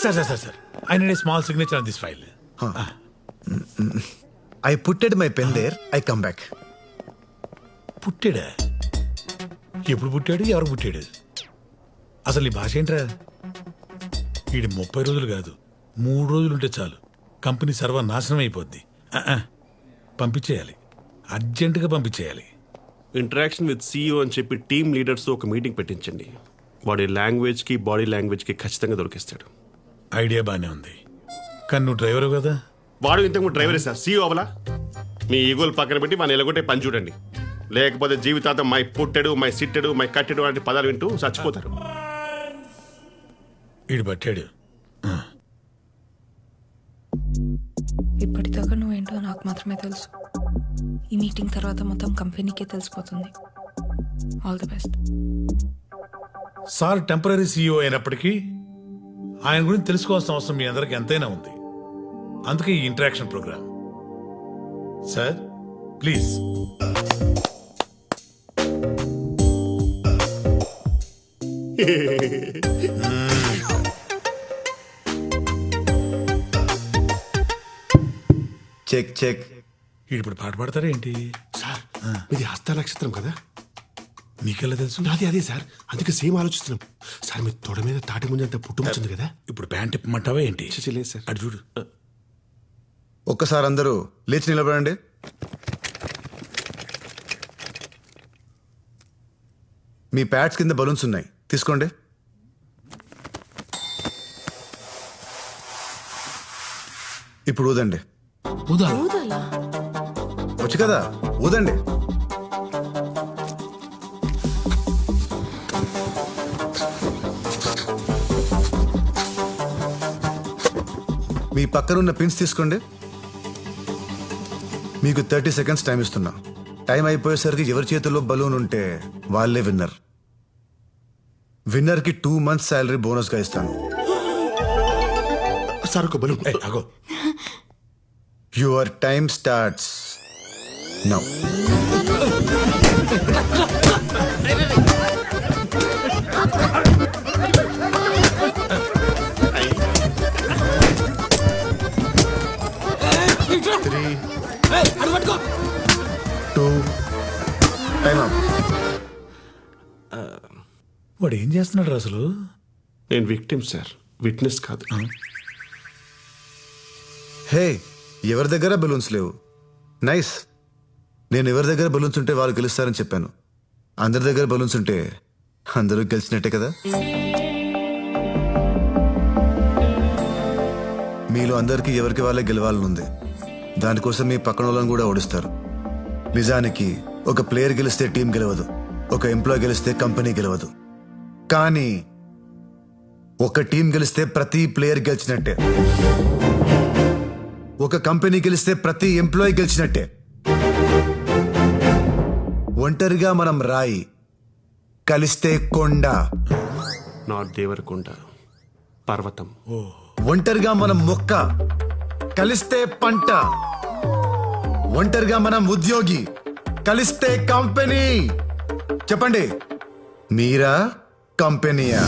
Sir. I need a small signature on this file. I putted my pen there. I come back. పుట్టాడా? ఎప్పుడు పుట్టాడు, ఎవరు పుట్టాడు? అసలు ఈ భాష ఏంట్రా? వీడి 30 రోజులు కాదు, 3 రోజులు ఉంటే చాలు కంపెనీ సర్వనాశనం అయిపోద్ది. పంపించేయాలి, అర్జెంటుగా పంపించేయాలి. ఇంటరాక్షన్ విత్ CEO అని చెప్పి టీమ్ లీడర్స్ ఒక మీటింగ్ పెట్టించండి. వాడి లాంగ్వేజ్కి బాడీ లాంగ్వేజ్కి ఖచ్చితంగా దొరికిస్తాడు. ఐడియా బాగానే ఉంది, కానీ నువ్వు డ్రైవరు కదా. వాడు ఇంతకు డ్రైవరే సార్, CEO అవలా. మీ ఈగోలు పక్కన పెట్టి మన ఎలగొట్టే పని చూడండి, లేకపోతే జీవితాంతం మై పుట్టెడు, మై సిట్టెడు, మై కట్టెడు వంటి పదాలు వింటూ చచ్చిపోతారు. వీడు పట్టాడు. ఇప్పటిదాకా నువ్వేంటో నాకు మాత్రమే తెలుసు. ఈ మీటింగ్ తర్వాత మొత్తం కంపెనీకే తెలిసిపోతుంది. All the best. Sir temporary CEO అయినప్పటికీ ఆయన గురించి తెలుసుకోవాల్సిన అవసరం మీ అందరికి ఎంతైనా ఉంది. అందుకే ఈ interaction program. Sir please. Check. ఇప్పుడు పాట పాడతారా ఏంటి? సార్ ఇది హస్త నక్షత్రం కదా. నీకెలా తెలుసు? అదే సార్, అందుకే సేమ్ ఆలోచిస్తున్నాం. సార్ మీ తొడ మీద తాటి ముంజంత పుట్టుముచ్చింది కదా. ఇప్పుడు ప్యాంట్ ఇప్పమంటావా ఏంటి? లేదు సార్. అటు చూడు. ఒక్కసారి అందరూ లేచి నిలబడండి. మీ ప్యాడ్స్ కింద బలూన్స్ ఉన్నాయి, తీసుకోండి. ఇప్పుడు ఊదండి. వచ్చు కదా, ఊదండి. మీ పక్కనున్న పిన్స్ తీసుకోండి. మీకు 30 seconds టైం ఇస్తున్నా. టైం అయిపోయేసరికి ఎవరి చేతుల్లో బలూన్ ఉంటే వాళ్ళే విన్నర్. విన్నర్కి 2 months శాలరీ బోనస్గా ఇస్తాను. సార్ ఒక బలూన్. అగో, యువర్ టైమ్ స్టార్ట్స్ నౌ. వాడు ఏం చేస్తున్నాడు అసలు? నేను విక్టిమ్ సార్, విట్నెస్ కాదు. హే, ఎవరి దగ్గర బలూన్స్ లేవు. నైస్. నేను ఎవరి దగ్గర బలూన్స్ ఉంటే వాళ్ళు గెలుస్తారని చెప్పాను. అందరి దగ్గర బలూన్స్ ఉంటే అందరూ గెలిచినట్టే కదా. మీలో అందరికీ ఎవరికి వాళ్ళే గెలవాలని ఉంది. దానికోసం మీ పక్కన వాళ్ళని కూడా ఓడిస్తారు. నిజానికి ఒక ప్లేయర్ గెలిస్తే టీం గెలవదు, ఒక ఎంప్లాయ్ గెలిస్తే కంపెనీ గెలవదు. కానీ ఒక టీం గెలిస్తే ప్రతి ప్లేయర్ గెలిచినట్టే, ఒక కంపెనీ గెలిస్తే ప్రతి ఎంప్లాయీ గెలిచినట్టే. ఒంటరిగా మనం రాయి, కలిస్తే కొండ. నాట్ దేవరకొండ, పర్వతం. ఒంటరిగా మనం మొక్క, కలిస్తే పంట. ఒంటరిగా మనం ఉద్యోగి, కలిస్తే కంపెనీ. చెప్పండి, మీరా కంపెనీయా?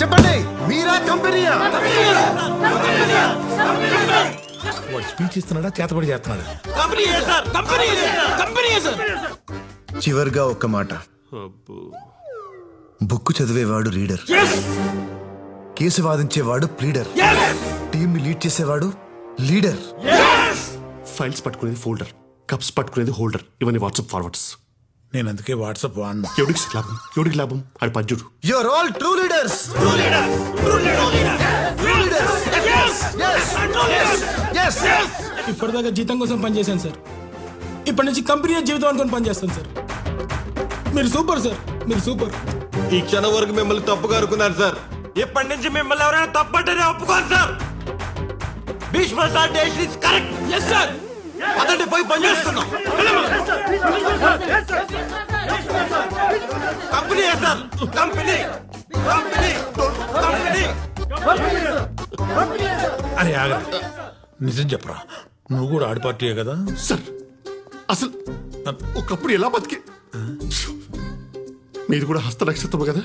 చెప్పండి, మీరా కంపెనీయా? వాడు స్పీచ్ ఇస్తున్నాడా, చేతబడి చేస్తున్నాడా? చివరిగా ఒక్క మాట. బుక్ చదివేవాడు రీడర్, కేసు వాదించేవాడు ప్లీడర్, టీమ్ లీడ్ చేసేవాడు లీడర్. ఫైల్స్ పట్టుకునేది ఫోల్డర్, కప్స్ పట్టుకునేది హోల్డర్. ఇవన్నీ వాట్సాప్ ఫార్వర్డ్స్. నేను అందుకే వాట్సాప్ వాడినా. ఎవడికి లాభం అది పద్యుడు. You are all true leaders. ఇప్పటిదాకా జీతం కోసం పనిచేశాను సార్. ఇప్పటి నుంచి కంపెనీ జీవితం అనుకుని పనిచేస్తాను సార్. మీరు సూపర్ సార్, మీరు సూపర్. ఈ క్షణం వరకు మిమ్మల్ని తప్పుగా అనుకున్నాను సార్. ఇప్పటి నుంచి మిమ్మల్ని ఎవరైనా తప్పంటేనే ఒప్పుకోను sir. Bhishma sir decision is correct. Yes sir. అదండి పోయి పని చేస్తున్నాం. Company sir, company. అరే ఆగా, నిజం చెప్పరా, నువ్వు కూడా ఆడి పార్టీయే కదా? సార్ అసలు ఒకప్పుడు ఎలా బతికే, మీరు కూడా హస్త నక్షత్రం కదా.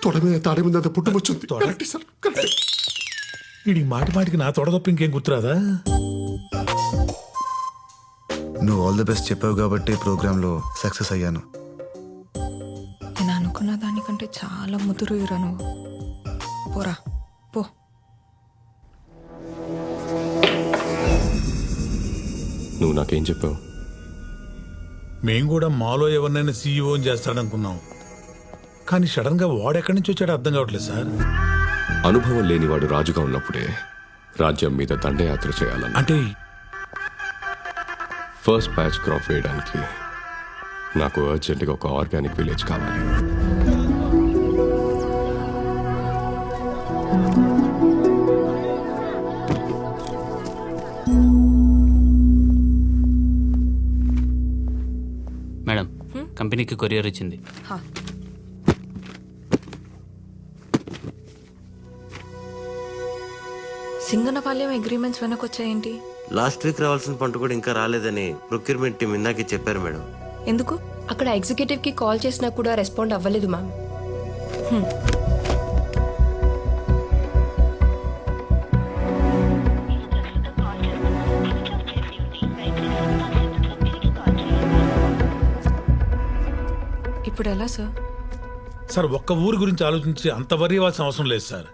తొడ మీద తాడి మీద అంత పుట్టుమొచ్చింది. తొడ? Correct sir, correct. వీడికి మాటి మాటికి నా తొడ తప్ప ఇంకేం గుర్తురాదా? నువ్వు ఆల్ ది బెస్ట్ చెప్పావు కాబట్టి ప్రోగ్రాంలో సక్సెస్ అయ్యాను. నేను అనుకున్న దానికంటే చాలా ముదురు హీరో నువ్వు. పోరా పో. నువ్వు నాకేం చెప్పావు? మేం కూడా మాలో ఎవరినైనా సీఈఓ చేస్తాడనుకున్నాం, కానీ సడన్ గా వాడెక్కడి నుంచి వచ్చాడో అర్థం కావట్లేదు సార్. అనుభవం లేనివాడు రాజుగా ఉన్నప్పుడే రాజ్యం మీద దండయాత్ర చేయాలని. అంటే ఫస్ట్ బ్యాచ్ క్రాప్ వేయడానికి నాకు అర్జెంటుగా ఒక ఆర్గానిక్ విలేజ్ కావాలి. మేడం, కంపెనీకి కొరియర్ ఇచ్చింది. హా. సింగనపాలెం అగ్రిమెంట్స్ వెనకొచ్చాయేంటి? లాస్ట్ వీక్ రావాల్సిన పంట కూడా ఇంకా రాలేదని ప్రొక్యూర్మెంట్ టీం ఇందాకే చెప్పారు మేడం. ఎందుకు? అక్కడ ఎగ్జిక్యూటివ్ కి కాల్ చేసినా కూడా రెస్పాండ్ అవ్వలేదు మ్యామ్. ఇప్పుడు ఎలా సార్? సార్ ఒక్క ఊరి గురించి ఆలోచించి అంత వరి ఇవ్వాల్సిన అవసరం లేదు సార్.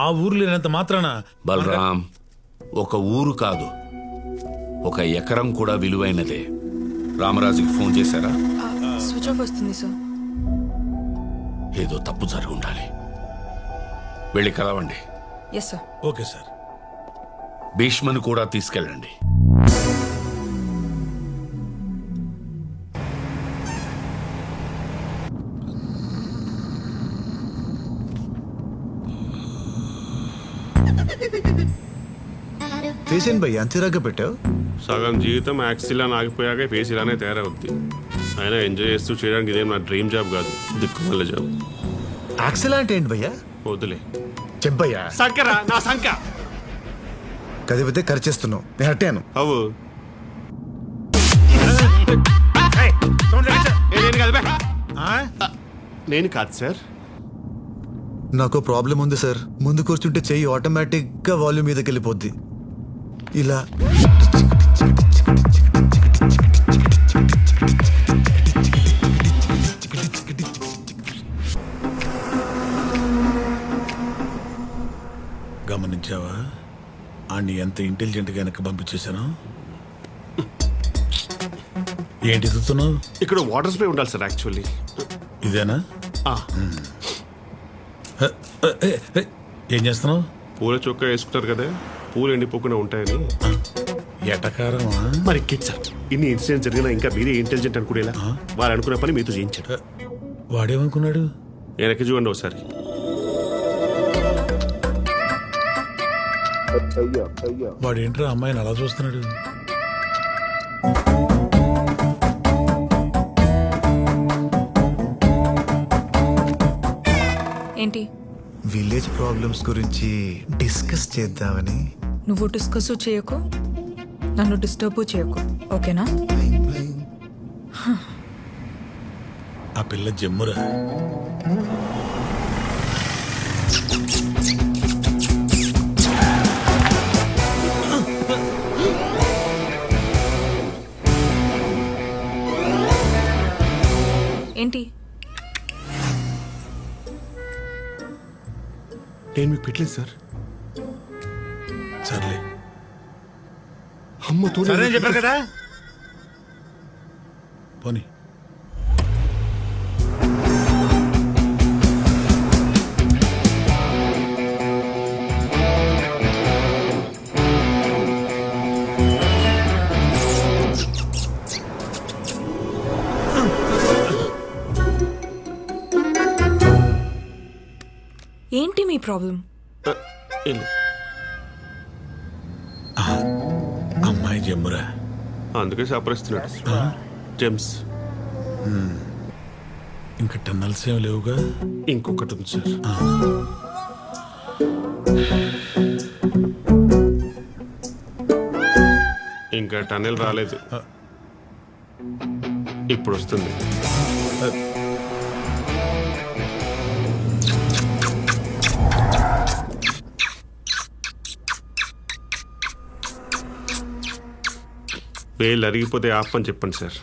ఆ ఊరు లేనంత మాత్రాన బలరాం, ఒక ఊరు కాదు, ఒక ఎకరం కూడా విలువైనదే. రామరాజుకి ఫోన్ చేశారా? స్విచ్ ఆఫ్ వస్తుంది సార్. ఏదో తప్పు జరిగి ఉండాలి. వెళ్ళి కలవండి. Yes sir. Okay sir. భీష్మను కూడా తీసుకెళ్ళండి. ఫేస్ ఏంటి భయ్య అంత చిరాగ్గా పెట్టావు? సగం జీవితం యాక్సిల్ అని ఆగిపోయాక ఫేస్ ఇలానే తయారవుద్ది. అయినా ఎంజాయ్ చేస్తూ చేయడానికి ఇదేం నా డ్రీమ్ జాబ్ కాదు, దిక్కుమల్ల జాబ్. యాక్సెల్ అంటే ఏంటి భయ్యా? వద్దులే. చెప్పయ్యా. సంకరా నా సంక కదిపితే ఖర్చేస్తున్నావు, నేను అట్టాను. అవు నేను కాదు సార్. నాకు ప్రాబ్లం ఉంది సార్. ముందు కూర్చుంటే చెయ్యి ఆటోమేటిక్ గా వాల్యూమ్ మీదకి వెళ్ళిపోద్ది. ఇలా గమనించావా ఆడిని ఎంత ఇంటెలిజెంట్ గా వెనక్కి పంపించేశాను? ఏంటి చూస్తున్నావు? ఇక్కడ వాటర్ స్ప్రే ఉండాలి సార్ యాక్చువల్లీ. ఇదేనా? ఏం చేస్తున్నావు? పూల చొక్కా వేసుకుంటారు కదా, పూలు ఎండిపోకుండా ఉంటాయని. ఎటకారమా? మరి కిడ్ సార్, ఇన్ని ఇన్సిడెంట్స్ జరిగినా ఇంకా మీరే ఇంటెలిజెంట్ అనుకునేలా వారు అనుకున్న పని మీతో చేయించాడు. వాడేమనుకున్నాడు? వెనక్కి చూడండి ఒకసారి. వాడేంట్రా అమ్మాయిని అలా చూస్తున్నాడు? ఏంటి? విలేజ్ ప్రాబ్లమ్స్ గురించి డిస్కస్ చేద్దామని. నువ్వు డిస్కస్ చేయకు, నన్ను డిస్టర్బ్ చేయకు, ఓకేనా? ఆ పిల్ల జమ్మురా. ఏంటి? నేను మీకు పెట్టలేదు సార్. సర్లే. అమ్మతో సరే చెప్పారు కదా, పోనీ. ఏంటి మీ ప్రాబ్లం? అమ్మాయి జమ్మురా. అందుకే సపరిస్తున్నాడు. జెమ్స్. ఇంకా టన్నల్స్ ఏం లేవుగా? ఇంకొకటి ఉంది సార్. ఇంకా టన్నెల్ రాలేదు, ఇప్పుడు వస్తుంది. వేలు అరిగిపోతే ఆపని చెప్పండి సార్.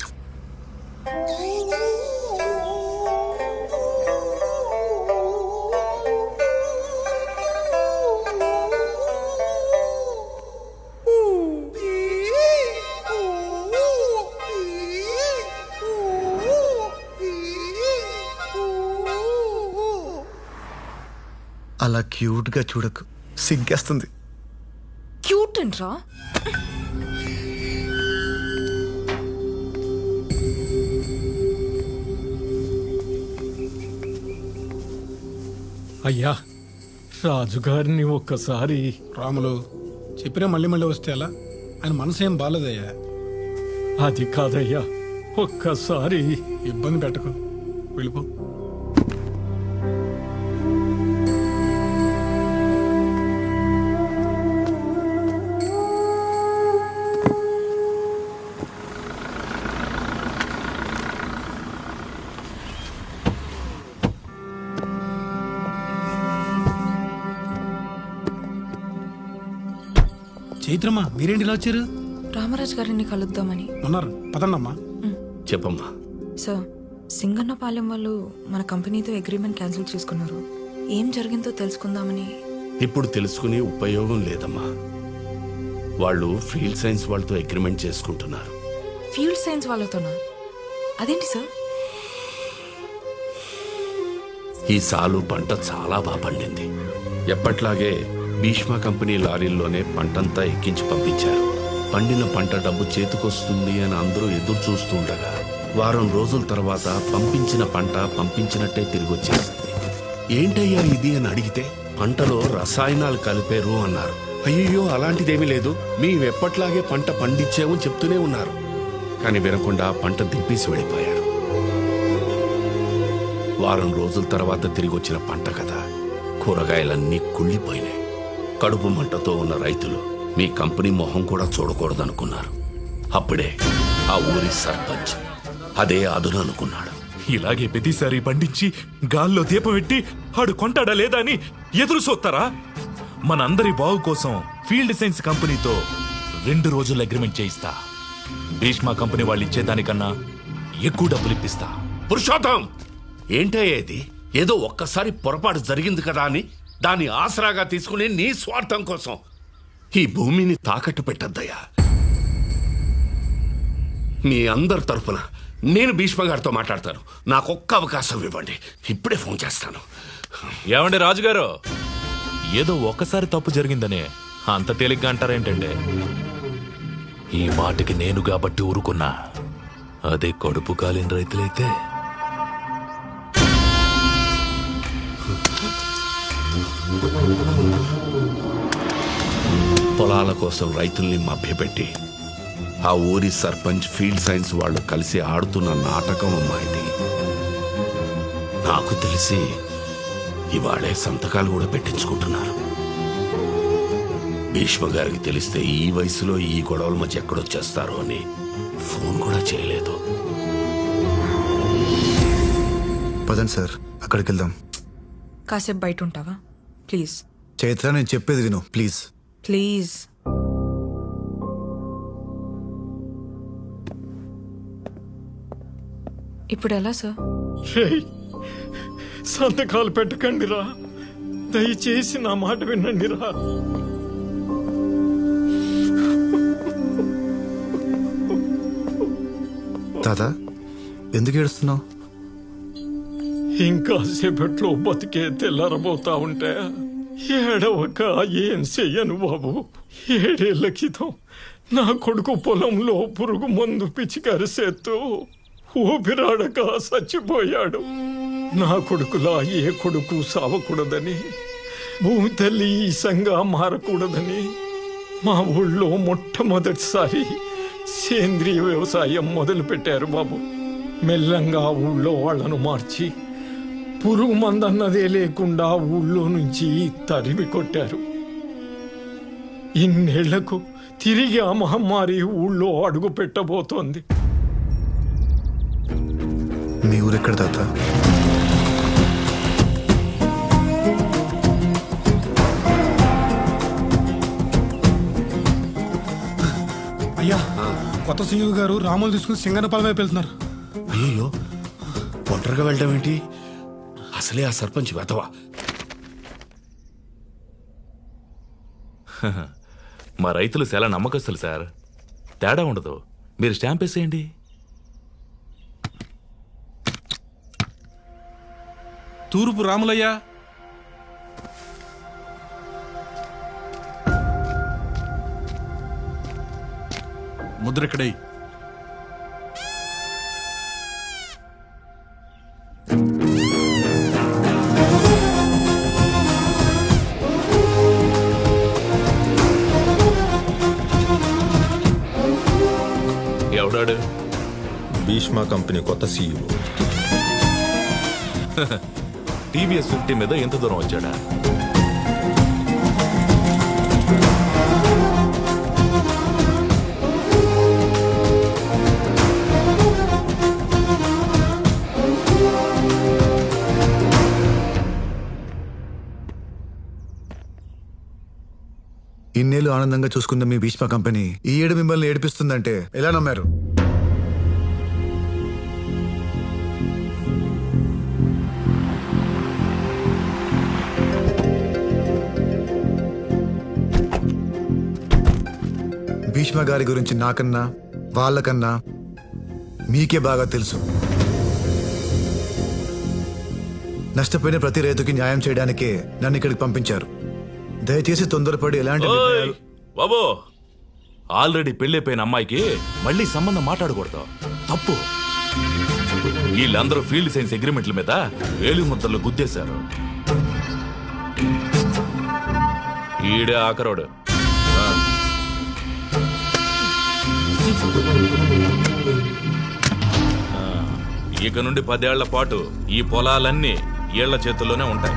అలా క్యూట్గా చూడకు, సిగ్గేస్తుంది. క్యూట్ అంట్రా. అయ్యా, రాజుగారిని ఒక్కసారి. రాములు చెప్పినా మళ్ళీ మళ్ళీ వస్తే అలా? ఆయన మనసు ఏం బాలేదయ్యా. అది కాదయ్యా, ఒక్కసారి. ఇబ్బంది పెట్టకు, వెళ్ళిపో. చైత్రమ్మా, మీరేంటి ఇలా వచ్చారు? రామరాజు గారిని కలుద్దామని ఉన్నారు, పదండమ్మా. చెప్పమ్మా. సార్, సింగన్నపాలెం వాళ్ళు మన కంపెనీతో అగ్రిమెంట్ క్యాన్సిల్ చేసుకున్నారు. ఏం జరిగిందో తెలుసుకుందామని. ఇప్పుడు తెలుసుకుని ఉపయోగం లేదమ్మా. వాళ్ళు ఫీల్డ్ సైన్స్ వాళ్ళతో అగ్రిమెంట్ చేసుకుంటున్నారు. ఫీల్డ్ సైన్స్ వాళ్ళతోనా? అదేంటి సార్? ఈ సాలు పంట చాలా బాగా పండింది. ఎప్పట్లాగే భీష్మ కంపెనీ లారీల్లోనే పంటంతా ఎక్కించి పంపించారు. పండిన పంట డబ్బు చేతికొస్తుంది అని అందరూ ఎదురు చూస్తూ ఉండగా వారం రోజుల తర్వాత పంపించిన పంట పంపించినట్టే తిరిగి వచ్చేసింది. ఏంటయ్యా ఇది అని అడిగితే పంటలో రసాయనాలు కలిపారు అన్నారు. అయ్యో, అలాంటిదేమీ లేదు, మేమెప్పట్లాగే పంట పండించామని చెప్తూనే ఉన్నారు. కానీ వినకుండా పంట దింపేసి వెళ్ళిపోయారు. వారం రోజుల తర్వాత తిరిగి వచ్చిన పంట కదా, కూరగాయలన్నీ కుళ్ళిపోయినాయి. కడుపు మంటతో ఉన్న రైతులు మీ కంపెనీ మొహం కూడా చూడకూడదనుకున్నారు. అప్పుడే ఆ ఊరి సర్పంచ్ అదే అదును అనుకున్నాడు. ఇలాగే ప్రతిసారి పండించి గాల్లో దీపం పెట్టి ఆడు కొంటాడా లేదా అని ఎదురు చూస్తారా? మనందరి బాగు కోసం ఫీల్డ్ సైన్స్ కంపెనీతో 2 రోజులు అగ్రిమెంట్ చేయిస్తా. భీష్మ కంపెనీ వాళ్ళు ఇచ్చేదానికన్నా ఎక్కువ డబ్బులు ఇప్పిస్తా. పురుషోత్తం, ఏంటయ్యేది? ఏదో ఒక్కసారి పొరపాటు జరిగింది కదా అని దాన్ని ఆసరాగా తీసుకుని నీ స్వార్థం కోసం ఈ భూమిని తాకట్టు పెట్టద్దయ్యా. మీ అందరి తరఫున నేను భీష్మ గారితో మాట్లాడతాను. నాకొక్క అవకాశం ఇవ్వండి, ఇప్పుడే ఫోన్ చేస్తాను. ఏమండి రాజుగారు, ఏదో ఒక్కసారి తప్పు జరిగిందనే అంత తేలిగ్గా అంటారేంటండి? ఈ మాటకి నేను కాబట్టి ఊరుకున్నా. అదే కడుపు కాలిన రైతులైతే పొలాల కోసం రైతుల్ని మభ్యపెట్టి ఆ ఊరి సర్పంచ్ ఫీల్డ్ సైన్స్ వాళ్ళు కలిసి ఆడుతున్న నాటకం అమ్మా ఇది. నాకు తెలిసి ఇవాళే సంతకాలు కూడా పెట్టించుకుంటున్నారు. భీష్మ గారికి తెలిస్తే ఈ వయసులో ఈ గొడవల మధ్య ఎక్కడొచ్చేస్తారో అని ఫోన్ కూడా చేయలేదు. పదండి సార్, అక్కడికి వెళ్దాం. కాసేపు బయట ఉంటావా ప్లీజ్? చైత్ర, నేను చెప్పేది విను ప్లీజ్. ప్లీజ్. ఇప్పుడు ఎలా సార్? సంతకాలు పెట్టకండి రా, దయచేసి నా మాట వినండి రా. తాత, ఎందుకు ఏడుస్తున్నావు? ఇంకా సేపట్లో బతికే తెల్లారబోతా ఉంటే ఏడవక ఏం చెయ్యను బాబు. 7 ఏళ్ల క్రితం నా కొడుకు పొలంలో పురుగు మందు పిచికారి చేస్తూ ఊపిరాడక చచ్చిపోయాడు. నా కొడుకులా ఏ కొడుకు సావకూడదని, భూమి తల్లి ఈసంగా మారకూడదని మా ఊళ్ళో మొట్టమొదటిసారి సేంద్రియ వ్యవసాయం మొదలు పెట్టారు బాబు. మెల్లంగా ఊళ్ళో వాళ్లను మార్చి పురుగు మందన్నదే లేకుండా ఊళ్ళో నుంచి తరిమి కొట్టారు. ఇన్నేళ్లకు తిరిగి ఆ మహమ్మారి ఊళ్ళో అడుగు పెట్టబోతోంది. మీ ఊరెక్కడ తాత? అయ్యా, కొత్త సీఈఓ గారు రాములు తీసుకుని సింగనపాలెం వైపు వెళ్తున్నారు. అయ్యో, ఒంటరిగా వెళ్ళడం ఏంటి? అసలే ఆ సర్పంచ్ వెతవా. మా రైతులు చాలా నమ్మకస్తులు సార్, తేడా ఉండదు. మీరు స్టాంప్ వేసేయండి. తూర్పు రాములయ్య. ముద్రక్కడై. ఎవడాడు? భీష్మా కంపెనీ కొత్త సీఈఓ. టీవీఎస్ 50 మీద ఎంత దూరం వచ్చాడా? ఇన్నేళ్ళు ఆనందంగా చూసుకున్న మీ భీష్మా కంపెనీ ఈ ఏడు మిమ్మల్ని ఏడిపిస్తుందంటే ఎలా నమ్మారు? భీష్మ గారి గురించి నాకన్నా వాళ్ళకన్నా మీకే బాగా తెలుసు. నష్టపోయిన ప్రతి రైతుకి న్యాయం చేయడానికే నన్ను ఇక్కడికి పంపించారు. దయచేసి తొందరపడి ఎలాంటి బాబో, ఆల్రెడీ పెళ్ళైపోయిన అమ్మాయికి మళ్ళీ సంబంధం మాట్లాడకూడదు, తప్పు. వీళ్ళందరూ ఫీల్డ్ సైన్స్ అగ్రిమెంట్ల మీద వేలి ముద్దలు గుద్దేశారు. ఈడే ఆఖరోడు. ఇక నుండి 10 ఏళ్ల పాటు ఈ పొలాలన్నీ ఈళ్ల చేతుల్లోనే ఉంటాయి.